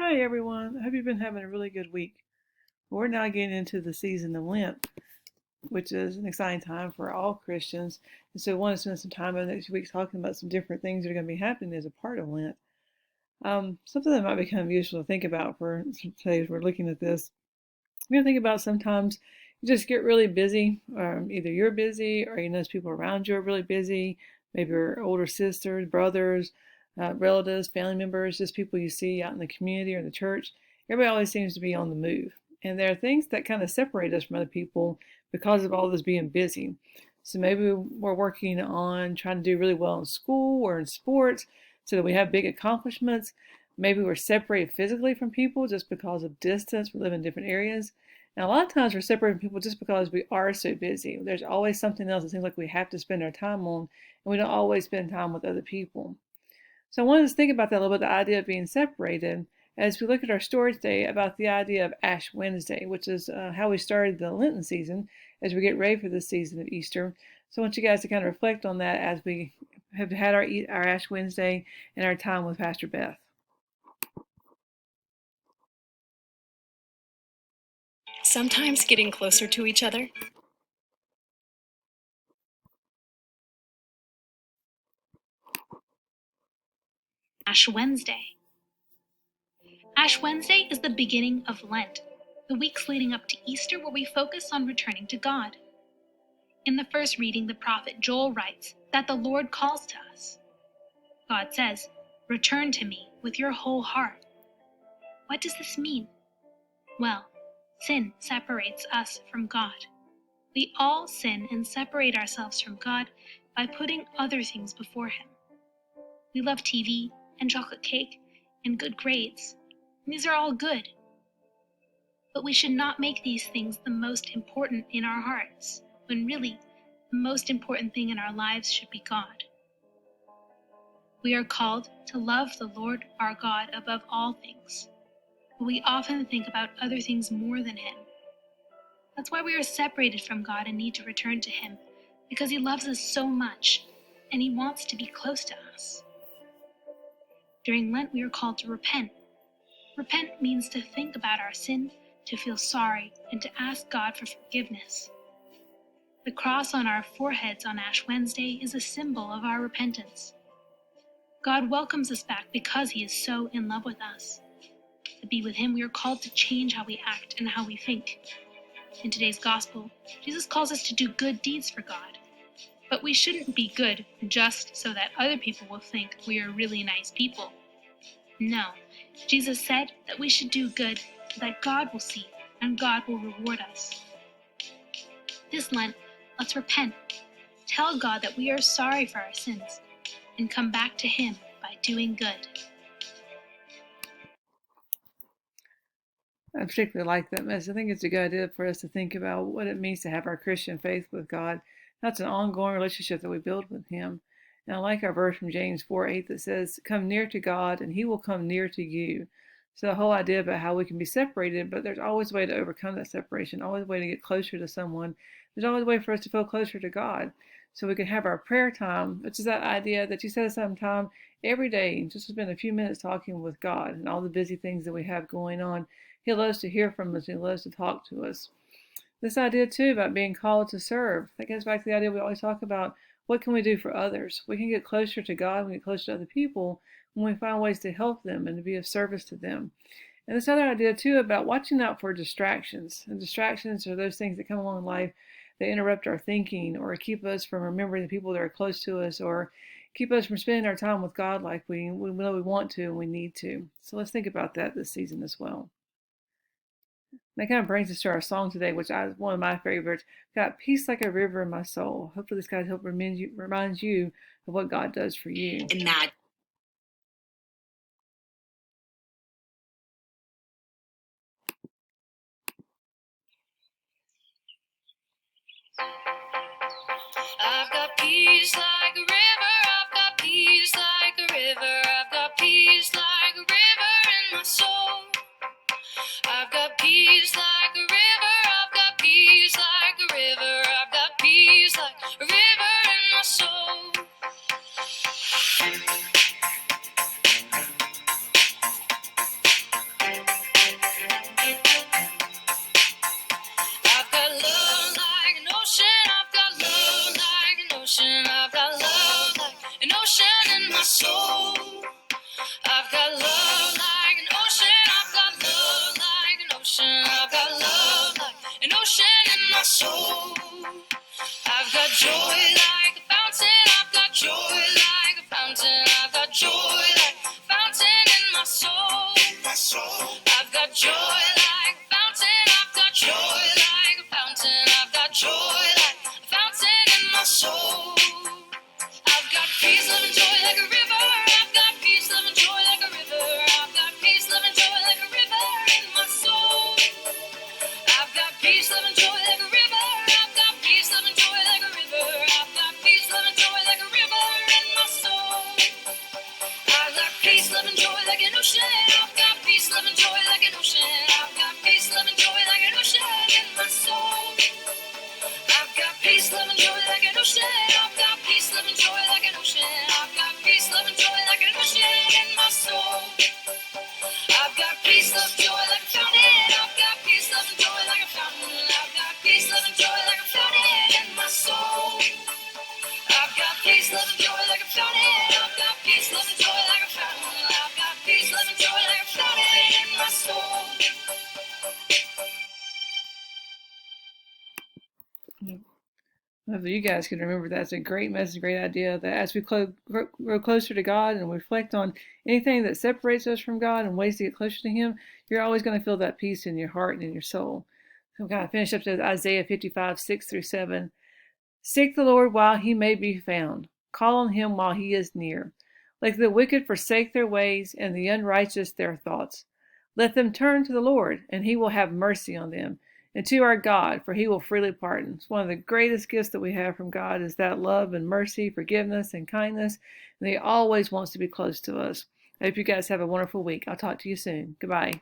Hi, everyone. I hope you've been having a really good week. We're now getting into the season of Lent, which is an exciting time for all Christians. And so I want to spend some time over the next week talking about some different things that are going to be happening as a part of Lent. Something that might be kind of useful to think about for today as we're looking at this. I'm going to think about sometimes you just get really busy. Either you're busy or you notice people around you are really busy. Maybe your older sisters, brothers, relatives, family members, just people you see out in the community or in the church. Everybody always seems to be on the move. And there are things that kind of separate us from other people because of all this being busy. So maybe we're working on trying to do really well in school or in sports so that we have big accomplishments. Maybe we're separated physically from people just because of distance. We live in different areas. And a lot of times we're separated from people just because we are so busy. There's always something else that seems like we have to spend our time on, and we don't always spend time with other people. So I wanted to think about that a little bit, the idea of being separated, as we look at our story today about the idea of Ash Wednesday, which is how we started the Lenten season as we get ready for the season of Easter. So I want you guys to kind of reflect on that as we have had our Ash Wednesday and our time with Pastor Beth. Sometimes getting closer to each other. Ash Wednesday. Ash Wednesday is the beginning of Lent, the weeks leading up to Easter where we focus on returning to God. In the first reading, the prophet Joel writes that the Lord calls to us. God says, "Return to me with your whole heart." What does this mean? Well, sin separates us from God. We all sin and separate ourselves from God by putting other things before Him. We love TV and chocolate cake and good grades. And these are all good. But we should not make these things the most important in our hearts, when really, the most important thing in our lives should be God. We are called to love the Lord our God above all things, but we often think about other things more than Him. That's why we are separated from God and need to return to Him, because He loves us so much, and He wants to be close to us. During Lent, we are called to repent. Repent means to think about our sin, to feel sorry, and to ask God for forgiveness. The cross on our foreheads on Ash Wednesday is a symbol of our repentance. God welcomes us back because He is so in love with us. To be with Him, we are called to change how we act and how we think. In today's gospel, Jesus calls us to do good deeds for God. But we shouldn't be good just so that other people will think we are really nice people. No, Jesus said that we should do good so that God will see and God will reward us. This Lent, let's repent. Tell God that we are sorry for our sins and come back to Him by doing good. I particularly like that message. I think it's a good idea for us to think about what it means to have our Christian faith with God. That's an ongoing relationship that we build with Him. And I like our verse from James 4:8 that says, "Come near to God, and He will come near to you." So the whole idea about how we can be separated, but there's always a way to overcome that separation, always a way to get closer to someone. There's always a way for us to feel closer to God. So we can have our prayer time, which is that idea that you set aside some time every day, just to spend a few minutes talking with God and all the busy things that we have going on. He loves to hear from us. He loves to talk to us. This idea, too, about being called to serve, that goes back to the idea we always talk about, what can we do for others? We can get closer to God, we can get closer to other people when we find ways to help them and to be of service to them. And this other idea, too, about watching out for distractions. And distractions are those things that come along in life that interrupt our thinking or keep us from remembering the people that are close to us or keep us from spending our time with God like we know we want to and we need to. So let's think about that this season as well. That kind of brings us to our song today, which is one of my favorites. Got peace like a river in my soul. Hopefully, this guy help reminds you of what God does for you. Imagine. I've got peace like a river, I've got peace like a river, I've got peace like a river in my soul. I've got peace like a river, I've got peace like a river, I've got peace like a river in my soul. got joy like a fountain. I've got joy like a fountain. I've got joy like a fountain in my soul. I've got joy like a fountain. I've got joy like a fountain. I've got joy like a fountain in my soul. I've got peace, love, and joy like a river. I've got peace, love, and joy like a river. I've got peace, love, and joy like a river in my soul. I've got peace, love, and joy like a river. I've got peace, love, and joy like a river. I've got peace, love, and joy like a river in my soul. I've got peace, love, and joy like an ocean. I've got peace, love, and joy like an ocean. I've got peace, love, and joy like an ocean in my soul. I've got peace, love, and joy like an ocean. I've got peace, love, and joy like an ocean. I've got peace, love, and joy like an ocean in my soul. I've got peace, love, joy like a fountain. I've got peace, love, and joy like a fountain. I've got peace, love, and joy like a fountain in my soul. I've got peace, love, and joy like a fountain. I've got peace, love, and joy like a fountain. I've got peace, love, and joy like a fountain in my soul. Hopefully you guys can remember that's a great message, great idea that as we grow closer to God and reflect on anything that separates us from God and ways to get closer to Him, you're always going to feel that peace in your heart and in your soul. So I'm going to finish up to Isaiah 55, 6-7. Seek the Lord while He may be found. Call on Him while He is near. Let the wicked forsake their ways and the unrighteous their thoughts. Let them turn to the Lord, and He will have mercy on them, and to our God, for He will freely pardon. It's one of the greatest gifts that we have from God is that love and mercy, forgiveness and kindness, and He always wants to be close to us. I hope you guys have a wonderful week. I'll talk to you soon. Goodbye.